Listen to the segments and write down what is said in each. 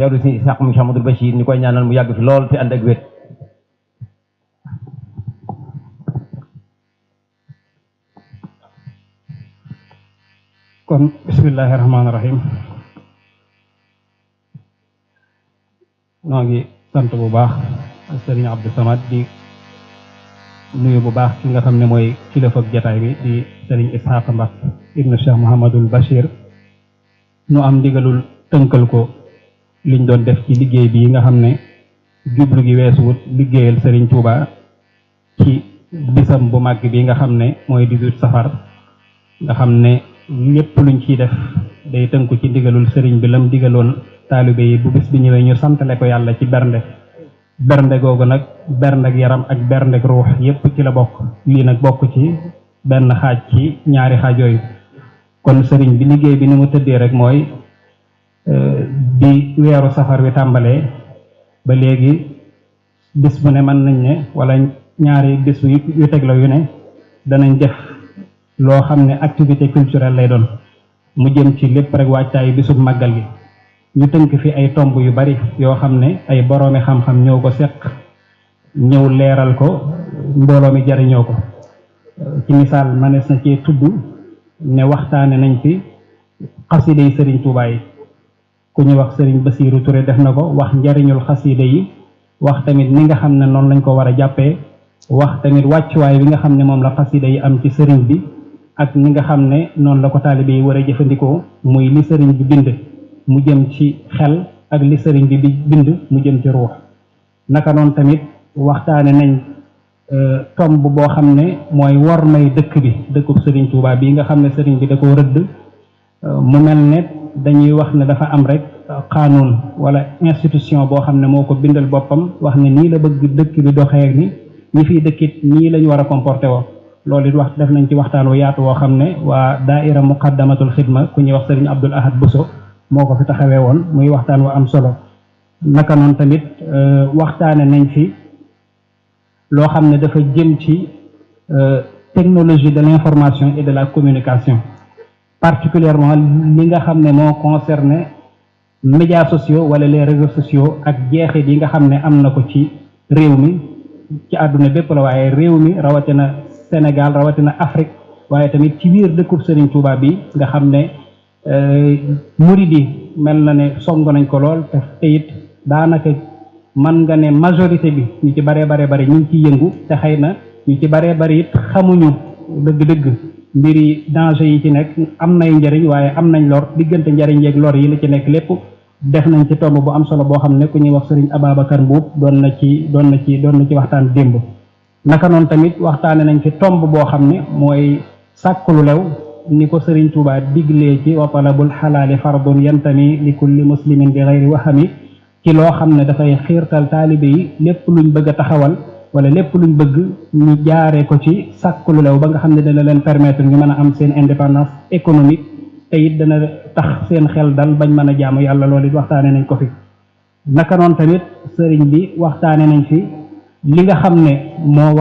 yow du si Cheikh Mouhamadul Bachir ñu koy ñaanal mu yàgg fi lool te ànd ak wét. kon bismillahi rahmaani rahim noo ngi sant bu baax sëriñ Abdou Samad di nuyu bu baax ki nga xam ne mooy kilifa jataay bi di sëriñ Ishaqa Mbacké ibnu Cheikh Mouhamadul Bachir nu am ndigalul tënkal ko liñ doon def ci liggéey bi nga xam ne jublu gi weesuwut liggéeyal sëriñ Touba ci bisam bu màgg bi nga xam ne mooy 18 safar nga xam ne lépp luñ ciy def day tënku ci ndigalul sëriñ bi lam digaloon taalibe yi bu bis bi ñëwee ñu santale ko yàlla ci bernde googu nag berndeg yaram ak berndeg ruux yépp ci la bokk. lii nag bokk ci benn xaaj ci ñaari xaaj yooyu. kon sëriñ bi liggéey bi ni mu tëddee rek mooy bi weeru safar wi tàmbalee ba léegi bis bu ne mën nañ ne wala ñaari bis yu tegloo yu ne danañ def loo xam ne activité culturelle lay doon mu jëm ci lépp rek wàccaayu bisub màggal gi. ñu tënk fi ay tomb yu bari yoo xam ne ay boroomi xam-xam ñëw ko seq ñëw leeral ko mbooloo mi jariñoo ko. ci misaal manees na cee tudd ne waxtaane nañ fi xasida yi sëriñ Touba yi ku ñu wax sëriñ Basiiru Touré def na ko wax njariñul xasida yi wax tamit ni nga xam ne noonu lañ ko war a jàppee wax tamit wàccuwaay bi nga xam ne moom la xasida yi am ci sëriñ bi ak ni nga xam ne noonu la ko taalibe yi war a jëfandikoo muy li sëriñ bi bind mu jëm ci xel ak li sëriñ bi bind mu jëm ci ruux. naka noonu tamit waxtaane nañ tomb boo xam ne mooy wor may dëkk bi dëkkub sëriñ Touba bii nga xam ne sëriñ bi da ko rëdd mu mel ne dañuy wax ne dafa am rek xaanuun wala institution boo xam ne moo ko bindal boppam wax ne nii la bëgg dëkk bi doxee ni ñi fiy dëkkit nii lañu war a comporté woo. loolu it wax def nañ ci waxtaan wu yaatu woo xam ne waa daaira muqaddamatul xidma ku ñuy wax sëriñ Abdul Ahad Bousso moo ko fi taxawee woon muy waxtaan wu am solo. naka noonu tamit waxtaane nañ fi loo xam ne dafa jëm ci technologie de l'information et de la communication particulièrement li nga xam ne moo concerné médias sociaux wala les réseaux sociaux ak jeexit yi nga xam ne am na ko ci réew mi ci àdduna bépp la waaye réew mi rawatina Sénégal rawatina Afrique waaye tamit ci biir dëkkub Serigne Touba bi nga xam ne muridi mel na ne song nañ ko lool te it daanaka man nga ne majorité bi ñu ci baree bari ñu ngi ciy yëngu te xëy na ñu ci baree bari it xamuñu dëgg-dëgg mbiri danger yi ci nekk am nay njariñ waaye am nañ lor diggante njariñ yeeg lor yi la ci nekk lépp def nañ ci tomb bu am solo boo xam ne ku ñuy wax Serigne Ababacar Mbuub doon na ci waxtaan démb. naka noonu tamit waxtaane nañ fi tomb boo xam ne mooy sàkku lu lew ni ko Serigne Touba diglee ci wa talabul xalaali fardun yantami li kulli muslimin bi xayri waxami ci loo xam ne dafay xiirtal taalibe yi lépp luñ bëgg a taxawal wala lépp luñ bëgg ñu jaaree ko ci sàkku lu lew ba nga xam ne dana leen permettre ñu mën a am seen indépendance économique te it dana tax seen xel dal bañ mën a jaamu yàlla loolu it waxtaane nañ ko fi. naka noonu tamit sëriñ bi waxtaane nañ fi li nga xam ne moo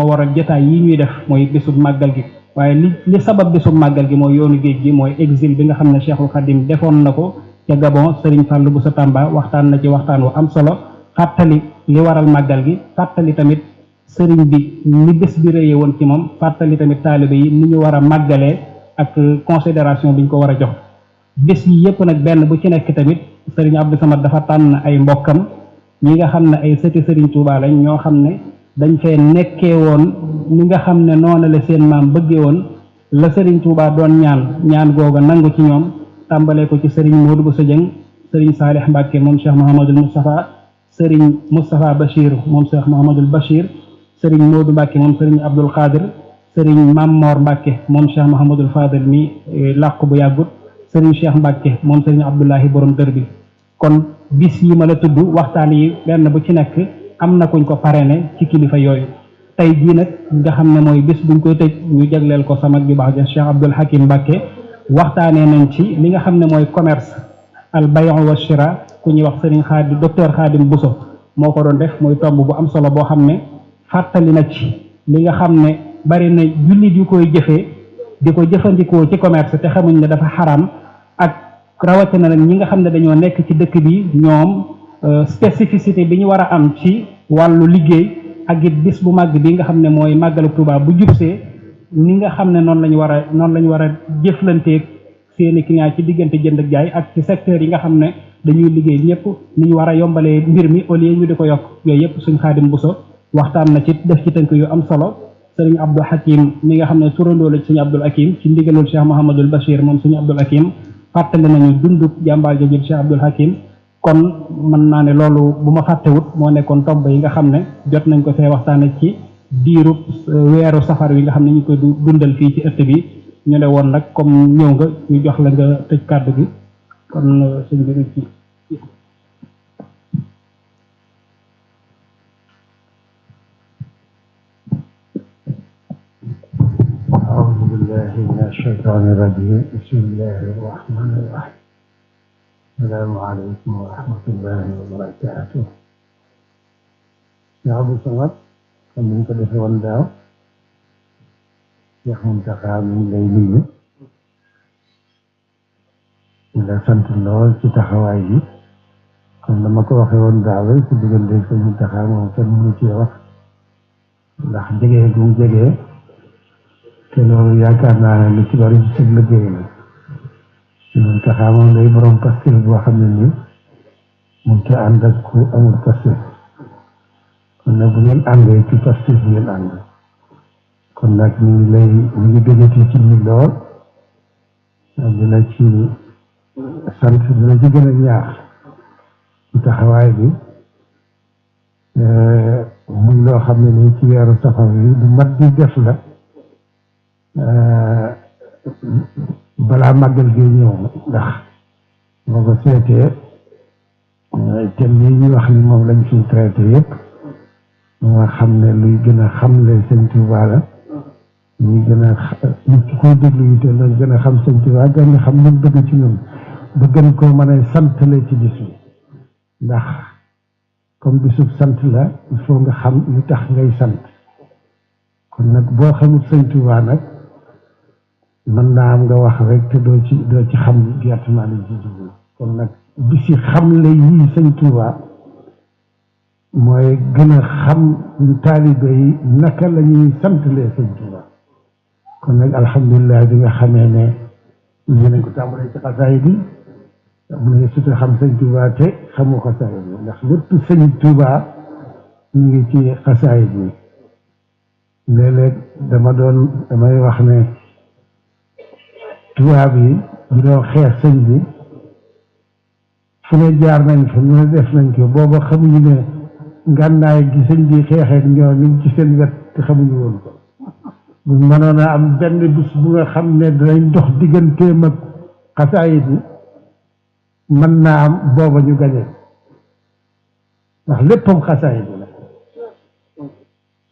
waral jotaay yi ñuy def mooy bisub màggal gi waaye li sabab bisub màggal gi mooy yoonu géej gi mooy exil bi nga xam ne Cheikhul Khadim defoon na ko ca Gabon sëriñ Fallou bu sa Tamba waxtaan na ci waxtaan wu am solo fàttali li waral màggal gi fàttali tamit sëriñ bi ni bés bi rëyee woon ci moom fàttali tamit taalibe yi ni ñu war a màggalee ak considération bi ñu ko war a jox bés yi yëpp nag benn bu ci nekk tamit sëriñ Abdou Samad dafa tànn ay mbokkam ñi nga xam ne ay sëti sëriñ Touba lañ ñoo xam ne dañ fee nekkee woon ñi nga xam ne noonu la seen maam bëggee woon la sëriñ Touba doon ñaan googa nangu ci ñoom tàmbalee ko ci sëriñ Modou Bousso Dieng sëriñ Salih Mbacké moom Cheikh Mouhamadul Moustapha sëriñ Moustapha Bachir moom Cheikh Mouhamadul Bachir sëriñ Modou Mbacké moom sëriñ Abdoul Khadir sëriñ Mamor Mbacké moom Cheikh Mouhamadul Fadel mi làqu bu yàggut sëriñ Cheikh Mbacké moom sëriñ Abdoulahi borom dër bi kon bis yi ma la tudd waxtaan yi benn bu ci nekk am na kuñ ko parrainé ci kilifa yooyu tey jii nag nga xam ne mooy bis buñ koy tëj ñu jagleel ko sama ju baax ja Cheikh Abdoul Hakim Mbacké waxtaanee nañ ci li nga xam ne mooy commerce al bay' wa shira ku ñuy wax sëriñ Xaadim docteur Xaadim Bousso moo ko doon def mooy tomb bu am solo boo xam ne fàttali na ci li nga xam ne bari na jullit yu koy jëfee di ko jëfandikoo ci commerce te xamuñ ne dafa xaram ak rawatina nag ñi nga xam ne dañoo nekk ci dëkk bi ñoom spécificité bi ñu war a am ci wàllu liggéey ak it bis bu màgg bi nga xam ne mooy màggalu Tuubaa bu jubsee ni nga xam ne noonu la ñu war a jëflanteeg seeni client ci diggante jënd ak jaay ak ci secteur yi nga xam ne dañuy liggéey ñëpp ni ñu war a yombalee mbir mi au lieu ñu di ko yokk yooyu yëpp suñ Xaadim Buso waxtaan na ci def ci tënk yu am solo sëriñ Abdou Hakim mi nga xam ne turandoo la ci sëriñ Abdul Hakim ci ndigalul Cheikh Mouhamadul Bachir moom sëriñ Abdul Hakim fàttali nañu dundub jàmbaar jooju Cheikh Abdul Hakim kon mën naa ne loolu bu ma fàttewut moo nekkoon tomb yi nga xam ne jot nañ ko fee waxtaane ci diirub weeru safar wi nga xam ne ñu koy dundal fii ci ëtt bi ñu ne woon nag comme ñëw nga ñu jox la nga tëj kàddu gi kon sëñ bi ci أعوذ بالله من الشيطان الرجيم بسم الله الرحمن الرحيم السلام عليكم ورحمة الله وبركاته يا أبو سمد comme ni ñu ko defee woon daaw Cheikh Mountakha mi ngi lay nuyu di la sant lool ci taxawaay bi comme dama ko waxee woon daaw rek ci diggante Cheikh Mountakha moom kenn mënu ci wax ndax jege gu mu jege te loolu yaakaar naa ne lu ci bari ci seen liggéey la Cheikh Mountakha moom day borom pasteur boo xam ne nii mun te ànd ak ku amul pasteur kon nag bu ngeen àndee ci pasteur bu ngeen ànd kon nag ñu ngi déggati ci ñi lool dina ci sant dina ci gën a ñaax ci taxawaay bi muy loo xam ne nii ci weeru safar bi bu mat di def la balaa màggal gi ñëw ndax boo ko seetee thème yi ñuy wax ni moom lañ fiy traité yëpp moo xam ne luy gën a xamle Sëñ Tuubaa la ñuy gën a nit ki koy déglu yi te lañ gën a xam Sëñ Tuubaa gën a xam lu bëgg ci ñun ba gën koo mën a santale ci bis bi ndax comme bisub sant la il faut nga xam lu tax ngay sant kon nag boo xamul Sëñ Tuubaa nag mën naa am nga wax rek te doo ci xam directement li ci jublu kon nag bisi xamle yii Sëñ Tuubaa mooy gën a xam taalibe yi naka la ñuy santalee Sëñ Tuubaa kon nag alhamdulilah bi nga xamee ne ñu nañ ko tàmbalee ci xasaay bi mu ne surtout xam Sëñ Tuubaa te xamu xasaay bi ndax lépp Sëñ Tuubaa ñu ngi ci xasaay bi léeg-léeg damay wax ne tubaab yi ñu doon xeex sëñ bi fu ne jaar nañ fa ñu ne def nañ ko booba xamuñu ne ngànnaay gi sëñ bi xeexeek ñoo ñu ngi ci seen wet te xamuñu woon ko bu mënoon a am benn bis bu nga xam ne danañ dox digganteem ak xasaayit yi mën naa am booba ñu gañe ndax léppam xasaayit yi la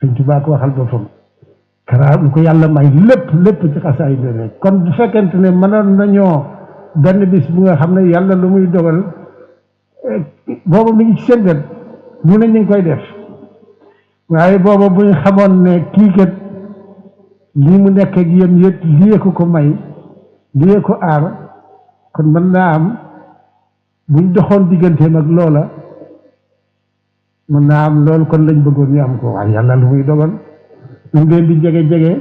Sëñ Tuubaa ko waxal boppam karaam lu ko yàlla may lépp ci xasaayit yi rek kon bu fekkente ne mënoon nañoo benn bis bu nga xam ne yàlla lu muy dogal booba mi ngi ci seen wet ñu ne ñu ngi koy def waaye booba bu ñu xamoon ne kii kat lii mu nekk ak yéen yëpp lii ko may lii ko aar kon mën naa am buñ doxoon digganteem ak loola mën naa am loolu kon lañ bëggoon ñu am ko waaye yàlla lu muy dogal ñu leen di jege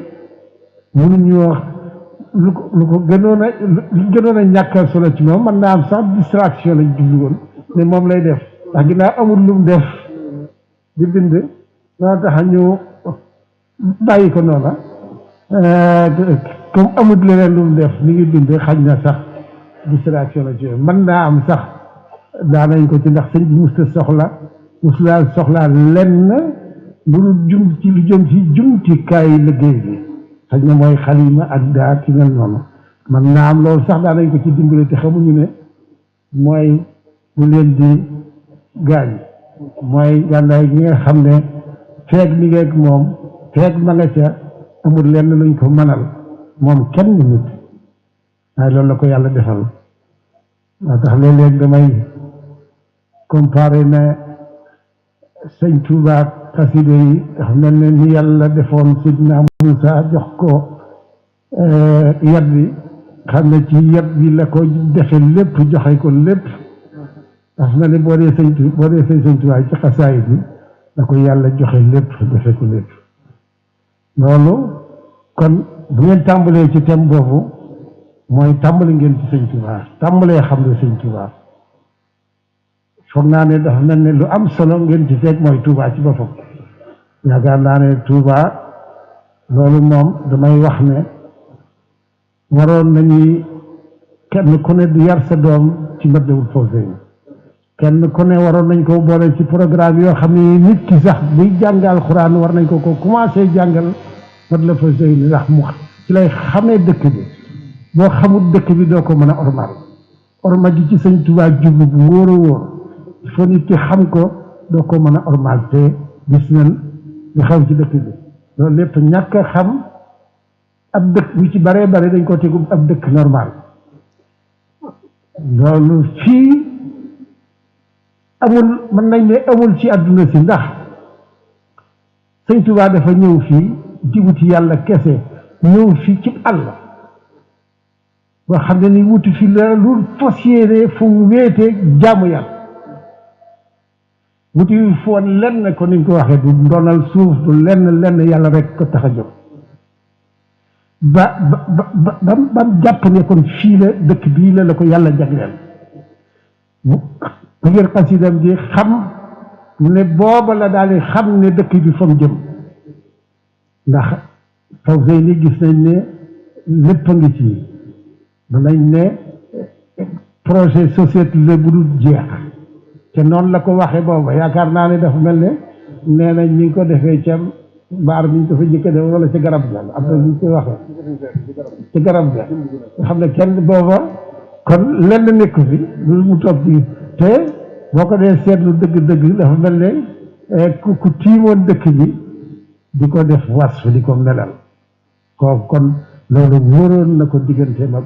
mënuñu wax lu ko gënoon a ñàkkal solo ci moom mën naa am sax distraction lañ jublu woon ne moom lay def ndax ginnaaw amul lu mu def di bind noo tax ñu bàyyi ko noona comme amul leneen lu mu def li ngi bind xañ na sax distraction la ci mën naa am sax daanañ ko ci ndax sëñ bi musta soxlaa lenn lu jum ci lu jëm ci jumtikaay liggéey bi xañ na mooy xalima ak daa ki mel noonu mën naa am loolu sax daanañ ko ci dimbale te xamuñu ne mooy bu leen di gaañ mooy gànnaay gi nga xam ne feeg mi ngeeg moom feeg ma nga ca amul lenn luñ ko mënal moom kenn nit waaye loolu la ko yàlla defal moo tax léeg-léeg damay comparé ne Sëñ Tuubaa xasida yi dafa mel ne ni yàlla defoon Sidna Muusa jox ko yat bi xam ne ci yet bi la ko defe lépp joxe ko lépp dafa mel ni boo dee sëñ Tuubaa ci xasaay bi da ko yàlla joxe lépp defe ko lépp loolu kon bu ngeen tàmbalee ci thème boobu mooy tàmbali ngeen ci sëñ Tuubaa tàmbalee xam ne sëñ Tuubaa foog naa ne dafa mel ne lu am solo ngeen ci fekk mooy Tuubaa ci boppam yaakaar naa ne Tuubaa loolu moom damay wax ne waroon nañuy kenn ku ne di yar sa doom ci Matlabul Fawzayni kenn ku ne waroon nañ ko boole ci programme yoo xam ne nit ki sax buy jàngal Alxuraan war nañ ko commencé jàngal Matlabul Fawzayni ndax mu ci lay xamee dëkk bi boo xamul dëkk bi doo ko mën a ormal orma gi ci sëñ Tuubaa jublu bu wóor a wóor foo nit ki xam ko doo ko mën a ormal te gis nañ li xew ci dëkk bi loolu lépp ñàkk a xam ab dëkk bi ci bare bare dañ ko tegu ab dëkk normal loolu fii amul mën nañ ne amul ci àdduna si ndax sëñ Tuubaa dafa ñëw fii di wuti yàlla kese ñëw fii ci àll boo xam ne ni wuti fi la lu fas yéene fu mu wéete jaamu yàlla wuti foon lenn ko niñ ko waxee du ndonal suuf du lenn yàlla rek ko tax a jóg ba jàpp ne kon fii la dëkk bii la ko yàlla jagleel mu ngir xasidam ji xam ne booba la daal di xam ne dëkk bi fa mu jëm ndax Fawzayni gis nañ ne lépp a ngi ci danañ ne projet société la bu dul jeex te noonu la ko waxee booba yaakaar naa ne dafa mel ne nee nañ ñi ngi ko defee ca mbaar bi ñu ko fa jëkk def wala ca garab ga am na ñu koy waxee ci garab ga nga xam ne kenn booba kon lenn nekk fi lu mu toog ci te boo ko dee seetlu dëgg-dëgg dafa mel ne ku tiimoon dëkk bi di ko def wasf di ko melal kooku kon loolu wóoroon na ko diggante mag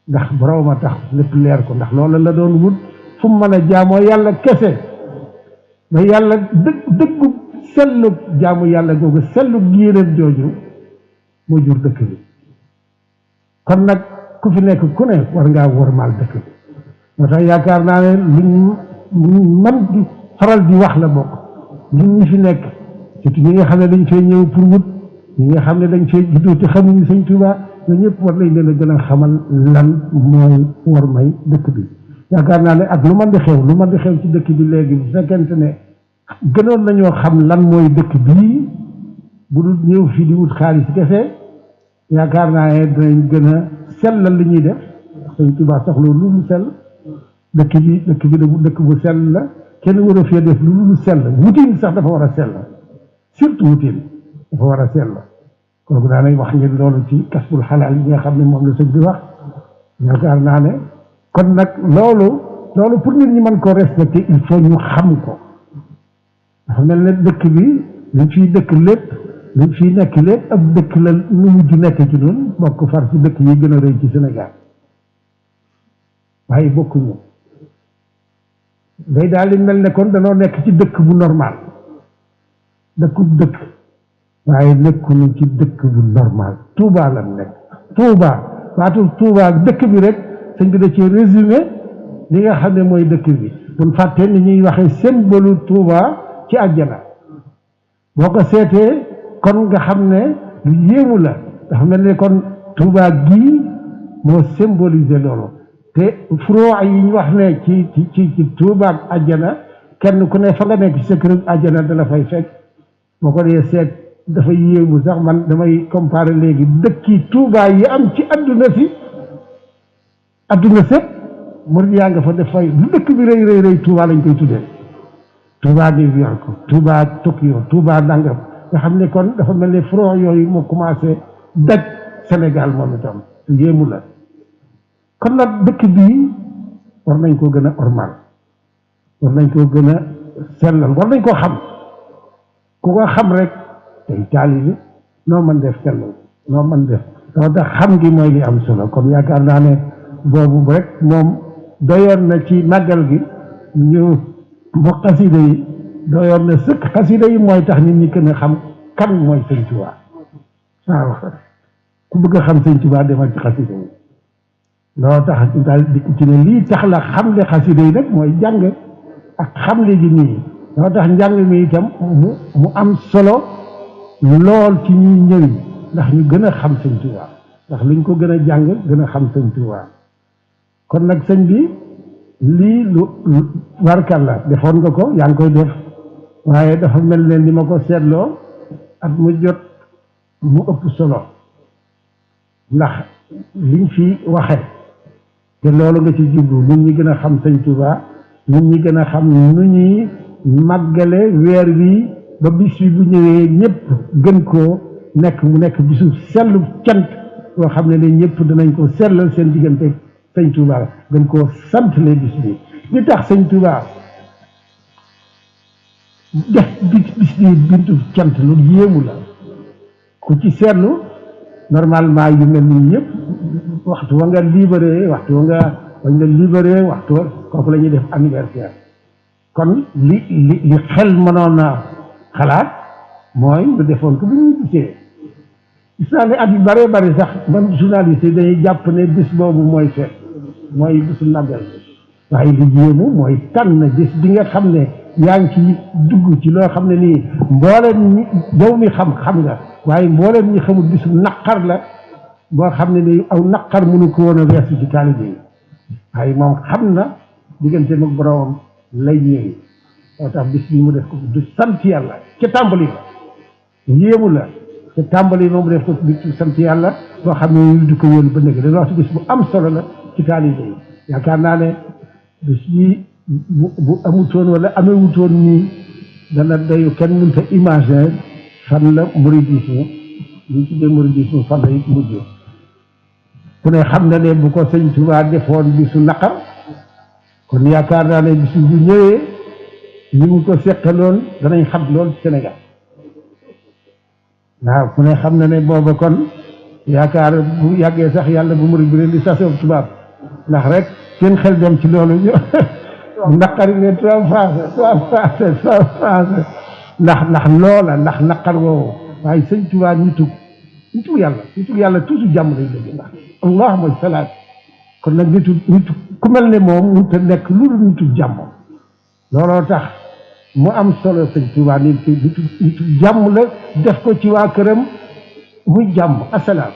ndax borom a tax lépp leer ko ndax loolu la doon wut fu mu mën a jaamoo yàlla kese ba yàlla dëggu sellu jaamu yàlla googu sellu yéeneen jooju moo jur dëkk bi kon nag ku fi nekk ku ne war ngaa wormaal dëkk bi moo tax yaakaar naa ne luñ man di faral di wax la bokk ñun ñi fi nekk surtout ñi nga xam ne dañ fee ñëw pour wut ñi nga xam ne dañ fee juddoo te xamuñu sëñ Tuubaa ñoo ñëpp war nañ leen a gën a xamal lan mooy war may dëkk bi yaakaar naa ne ak lu mën di xew ci dëkk bi léegi bu fekkente ne gënoon nañoo xam lan mooy dëkk bii bu dul ñëw fii di wut xaalis kese yaakaar naa ne dinañ gën a sellal li ñuy def sëñ Tuubaa soxla lu mu sell dëkk bi dëkk bu sell la kenn war a fee def lu mu sell wutin sax dafa war a sell surtout wutin dafa war a sell kooku daanay wax ngeen loolu ci kasbul xalaal yi nga xam ne moom la sëñ bi wax yaakaar naa ne kon nag loolu pour nit ñi mën koo respecter il faut ñu xam ko dafa mel ne dëkk bi liñ fiy dëkk lépp liñ fiy nekk lépp ab dëkk la nu mujj nekk ci ñun bokk far ci dëkk yi gën a rëy ci Sénégal waaye bokkuñu day daal di mel ne kon danoo nekk ci dëkk bu normal dëkk waaye nekkuñu ci dëkk bu normal Touba la nekk Touba waatu Touba dëkk bi rek sëñ bi da ci résumé li nga xam ne mooy dëkk bi buñ fàttee ni ñuy waxee symbole Touba ci àjjana boo ko seetee kon nga xam ne lu yéemu la dafa mel ne kon Touba gii moo symbolisé loolu te furoo yi ñu wax ne ci Touba ak àjjana kenn ku ne fa nga nekk ci sa kër àjjana dala fay fekk boo ko dee seet dafa yéemu sax man damay comparer léegi dëkki Touba yi am ci adduna sépp murid yaa nga fa def fay lu dëkk bi rëy Touba lañ koy tuddee Touba New York Touba Tokyo Touba nangam nga xam ne kon dafa mel ne front yooyu moo commencé daj Sénégal moom itam yéemu la kon nag dëkk bii war nañ koo gën a ormal war nañ koo gën a sellal war nañ koo xam ku ko xam rek tey taalibi noo mën def sellal noo mën def moo tax xam gi mooy li am solo kon yaakaar naa ne boobu rek moom doyoon na ci màggal gi ñu mu xasida yi doyoon na sëkk xasida yi mooy tax nit ñi gën a xam kan mooy sëñ Tuubaa waaw ku bëgg a xam sëñ Tuubaa demal ci xasida yi loo tax daal di ci ne lii tax la xamle xasida yi nag mooy jàng ak xamle gi nii loo tax njàng mi itam mu am solo lool ci ñuy ñëwi ndax ñu gën a xam sëñ Tuubaa ndax luñ ko gën a jàng gën a xam sëñ Tuubaa kon nag sëñ bi lii lu warkal la defoon nga ko yaa ngi koy def waaye dafa mel ne ni ma ko seetloo at mu jot mu ëpp solo ndax liñ fi waxe te loolu nga ci jublu nit ñi gën a xam sëñ Tuubaa nit ñi gën a xam nu ñuy màggale weer wi ba bis bi bu ñëwee ñëpp gën koo nekk mu nekk bisu sellu cant yoo xam ne ne ñëpp danañ ko sellal seen diggante sëñ Tuubaa gën koo sant le bis bi li tax sëñ Tuubaa def bis bi bintu cant lu yéemu la ku ci seetlu normalement yu mel nii yëpp waxtu wa nga libéré waxtu wa nga wañ la libéré waxtu wa kooku la ñuy def anniversaire kon li xel mënoon a xalaat mooy nga defoon ko bu ñuy gisee gis naa ne at yu bëree bëri sax man journaliste yi dañuy jàpp ne bis boobu mooy feet mooy bisu màggal waaye li yéemu mooy tànn bis bi nga xam ne yaa ngi ci dugg ci loo xam ne nii mbooleem ñi yow mi xam nga waaye mbooleem ñi xamul bisu naqar la boo xam ne nii aw naqar mënu ko woon a weesu ci taalibe yi waaye moom xam na diggante mag boroomam lay ñëwi moo tax bis bi mu def ko du sant yàlla ca tàmbali la yéemu la ca tàmbali moom mu def ko du sant yàlla boo xam ne du ko wóolu ba nekk dañu wax bis bu am solo la ci taalibe yi yaakaar naa ne bis bi bu amutoon wala amewutoon nii dana dayu kenn mënta imaginer fan la mouridisme li ci dee mouridisme fan la mujj ku ne xam na ne bu ko sëñ Tuubaa defoon bisu naqar kon yaakaar naa ne bisu bu ñëwee ñi mu ko seqaloon danañ xam lool Sénégal waaw ku ne xam na ne booba kon yaakaar bu yàggee sax yàlla bu murid bi leen di sasoo tubaab ndax rek seen xel dem ci loolu naqari ne trois phase ndax loola ndax naqar woowu waaye sëñ Tuubaa nitu yàlla toujours jàmm lay dëgg ndax allah mooy salaat kon nag nitu ku mel ne moom mënut a nekk lu dul nitu jàmm looloo tax mu am solo sëñ Tuubaa nitu jàmm la def ko ci waa këram muy jàmm asalaam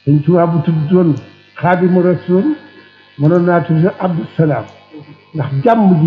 sëñ Tuubaa bu tuddoon Xaadimu Rasuul mënoon naa tudd Abdou Salaam ndax jàmm ji